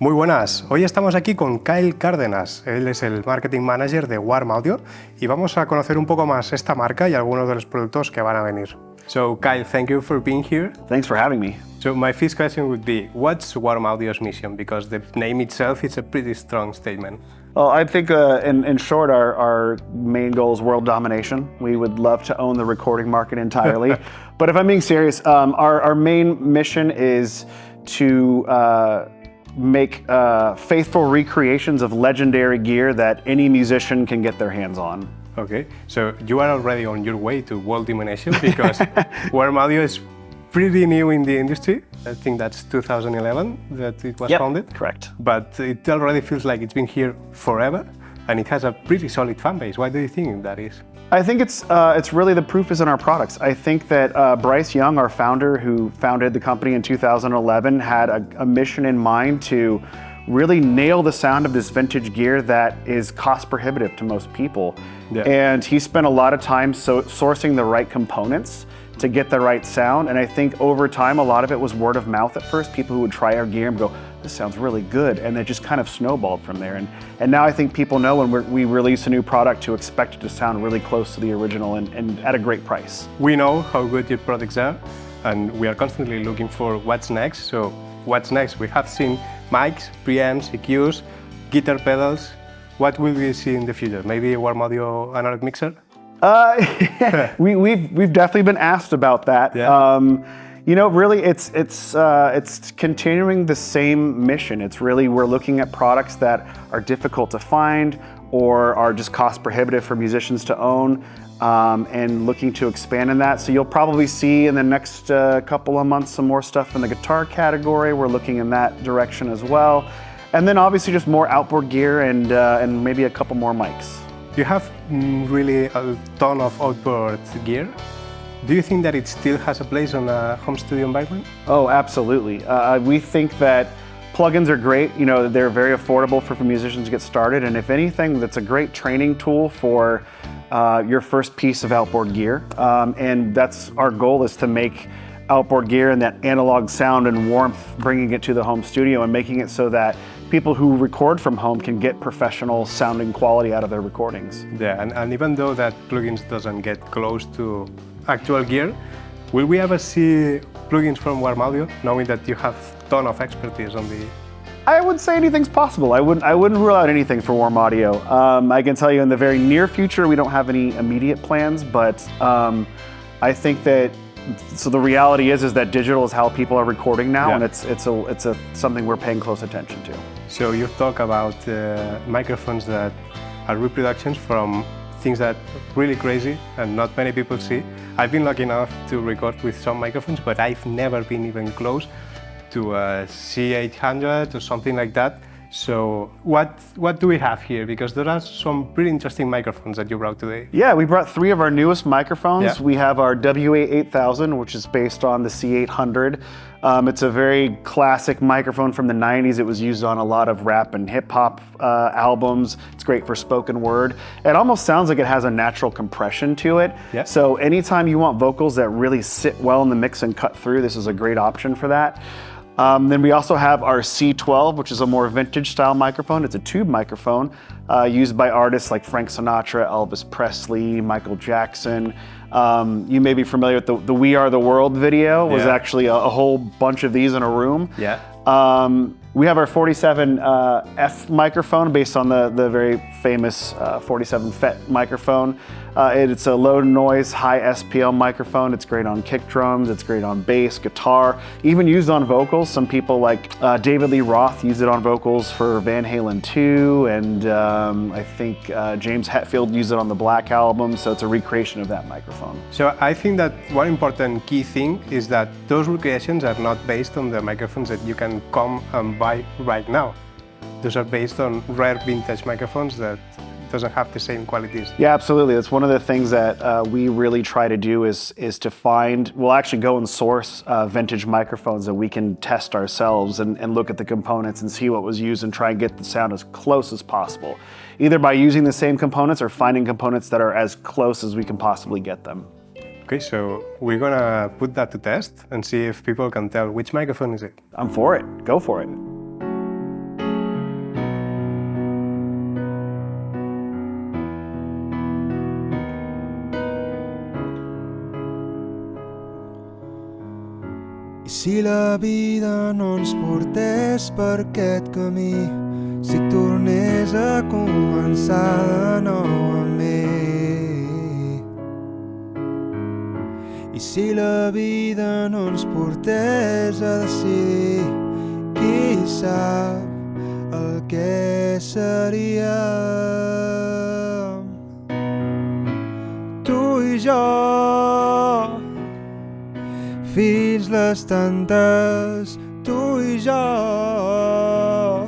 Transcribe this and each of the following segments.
Muy buenas, hoy estamos aquí con Kyle Cardenas, él es el Marketing Manager de Warm Audio y vamos a conocer un poco más esta marca y algunos de los productos que van a venir. So Kyle, thank you for being here. Thanks for having me. So my first question would be, what's Warm Audio's mission? Because the name itself is a pretty strong statement. Well, I think in short, our main goal is world domination. We would love to own the recording market entirely. But if I'm being serious, our main mission is to make faithful recreations of legendary gear that any musician can get their hands on. Okay, so you are already on your way to world domination because Warm Audio is pretty new in the industry. I think that's 2011 that it was founded. Correct. But it already feels like it's been here forever and it has a pretty solid fan base. Why do you think that is? I think it's really the proof is in our products. I think that Bryce Young, our founder who founded the company in 2011, had a mission in mind to really nail the sound of this vintage gear that is cost prohibitive to most people. Yeah. And he spent a lot of time sourcing the right components to get the right sound. And I think over time, a lot of it was word of mouth at first. People who would try our gear and go, this sounds really good. And it just kind of snowballed from there. And now I think people know when we release a new product to expect it to sound really close to the original and at a great price. We know how good your products are and we are constantly looking for what's next. So what's next? We have seen mics, preamps, EQs, guitar pedals. What will we see in the future? Maybe a Warm Audio analog mixer? We've definitely been asked about that. Yeah. You know, really, it's continuing the same mission. It's really we're looking at products that are difficult to find or are just cost prohibitive for musicians to own, and looking to expand in that. So you'll probably see in the next couple of months some more stuff in the guitar category. We're looking in that direction as well, and then obviously just more outboard gear and maybe a couple more mics. You have really a ton of outboard gear. Do you think that it still has a place on a home studio environment? Oh, absolutely. We think that plugins are great. You know, they're very affordable for musicians to get started. And if anything, that's a great training tool for your first piece of outboard gear. And that's our goal, is to make outboard gear and that analog sound and warmth, bringing it to the home studio and making it so that people who record from home can get professional sounding quality out of their recordings. Yeah, and even though that plugins doesn't get close to actual gear, will we ever see plugins from Warm Audio, knowing that you have a ton of expertise on the... I would say anything's possible. I wouldn't rule out anything for Warm Audio. I can tell you in the very near future, we don't have any immediate plans, but I think that so the reality is that digital is how people are recording now, and it's something we're paying close attention to. So you've talked about microphones that are reproductions from things that are really crazy and not many people see. I've been lucky enough to record with some microphones, but I've never been even close to a C800 or something like that. So what do we have here? Because there are some pretty interesting microphones that you brought today. Yeah, we brought three of our newest microphones. Yeah. We have our WA8000, which is based on the C800. It's a very classic microphone from the 90s. It was used on a lot of rap and hip hop albums. It's great for spoken word. It almost sounds like it has a natural compression to it. Yeah. So anytime you want vocals that really sit well in the mix and cut through, this is a great option for that. Then we also have our C12, which is a more vintage style microphone. It's a tube microphone used by artists like Frank Sinatra, Elvis Presley, Michael Jackson. You may be familiar with the We Are the World video. It was actually a whole bunch of these in a room. Yeah. We have our 47F microphone based on the very famous 47 FET microphone. It's a low noise, high SPL microphone. It's great on kick drums, it's great on bass, guitar, even used on vocals. Some people like David Lee Roth used it on vocals for Van Halen 2, and I think James Hetfield used it on the Black Album, so it's a recreation of that microphone. So I think that one important key thing is that those recreations are not based on the microphones that you can come and buy right now. Those are based on rare vintage microphones that doesn't have the same qualities. Yeah, absolutely. That's one of the things that we really try to do is to find, we'll actually go and source vintage microphones that we can test ourselves and look at the components and see what was used and try and get the sound as close as possible, either by using the same components or finding components that are as close as we can possibly get them. Okay, so we're gonna put that to test and see if people can tell which microphone is it. I'm for it. Go for it. si la vida no ens portés per aquest camí, si tornés a començar de nou amb mi. I si la vida no ens portés a decidir, qui sap el que seria. Tu i jo, fins les tantes, tu i jo,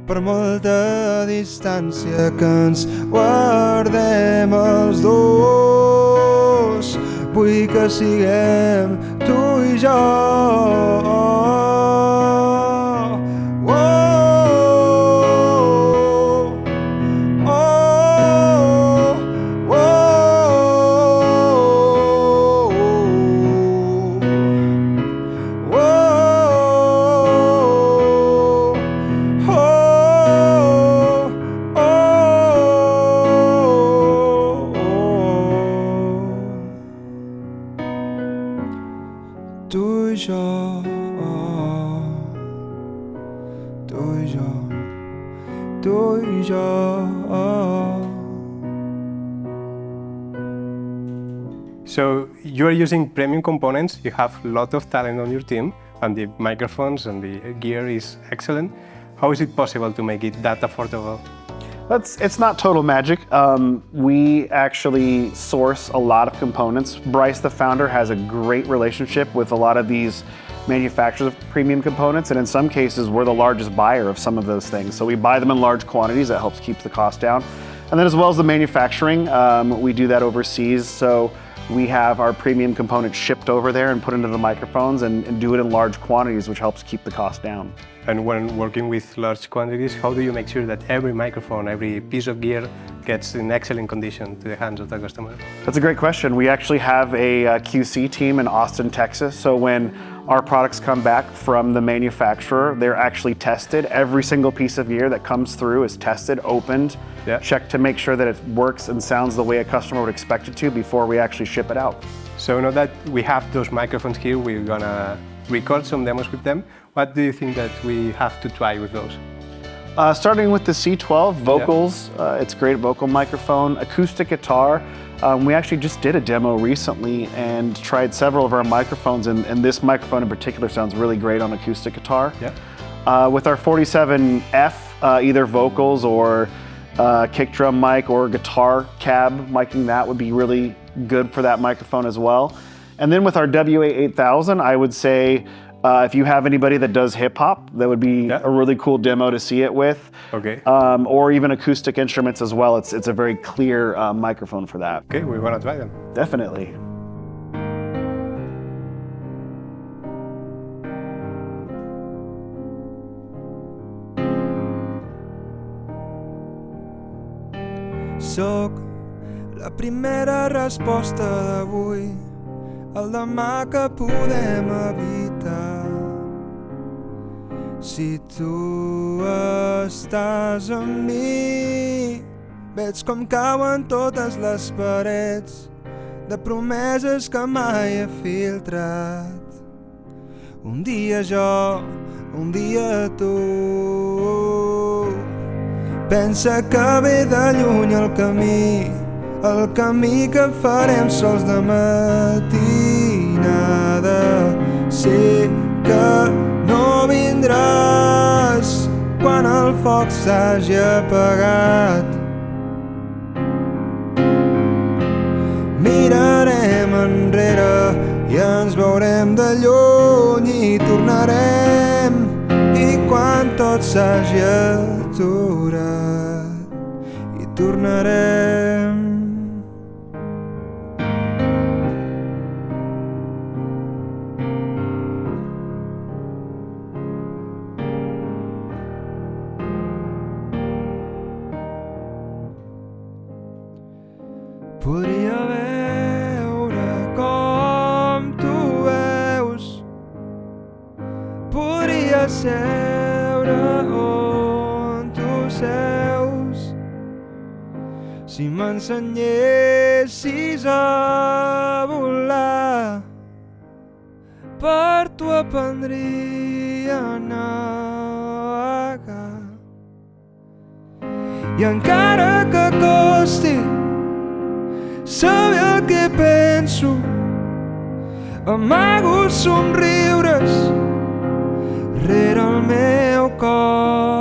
per molta distància que ens guardem els dos, vull que siguem tu i jo. So you are using premium components, you have a lot of talent on your team, and the microphones and the gear is excellent. How is it possible to make it that affordable? It's not total magic. We actually source a lot of components. Bryce, the founder, has a great relationship with a lot of these manufacturers of premium components, and in some cases we're the largest buyer of some of those things. So we buy them in large quantities. That helps keep the cost down. And then as well as the manufacturing, we do that overseas. So we have our premium components shipped over there and put into the microphones and do it in large quantities, which helps keep the cost down. And when working with large quantities, how do you make sure that every microphone, every piece of gear gets in excellent condition to the hands of the customer? That's a great question. We actually have a QC team in Austin, Texas. So when our products come back from the manufacturer, they're actually tested. Every single piece of gear that comes through is tested, opened, checked to make sure that it works and sounds the way a customer would expect it to before we actually ship it out. So now that we have those microphones here, we're gonna record some demos with them. What do you think that we have to try with those? Starting with the C12 vocals, it's a great vocal microphone. Acoustic guitar, we actually just did a demo recently and tried several of our microphones, and this microphone in particular sounds really great on acoustic guitar. With our 47F, either vocals or kick drum mic or guitar cab miking, that would be really good for that microphone as well. And then with our WA8000, I would say if you have anybody that does hip hop, that would be a really cool demo to see it with. Okay. Or even acoustic instruments as well. It's a very clear microphone for that. Okay, we want to try them. Definitely. Soc la primera resposta d'avui, el demà que podem evitar. Si tu estàs amb mi, veig com cauen totes les parets de promeses que mai he filtrat. Un dia jo, un dia tu. Pensa que ve de lluny el camí que farem sols de matinada. Sé que no vindràs quan el foc s'hagi apagat. Mirarem enrere i ens veurem de lluny i tornarem. I quan tot s'hagi aturat i tornarem. Podria veure com tu veus, podria seure on tu seus. Si m'ensenyessis a volar, per tu aprendria a navegar. I encara que costi saber el que penso, amago somriures rere el meu cor.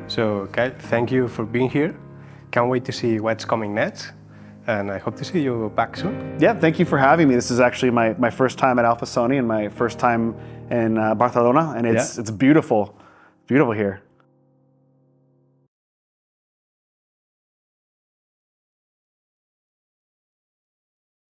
So, Kyle, thank you for being here. Can't wait to see what's coming next. And I hope to see you back soon. Yeah, thank you for having me. This is actually my first time at Alfasoni and my first time in Barcelona, and it's beautiful, beautiful here.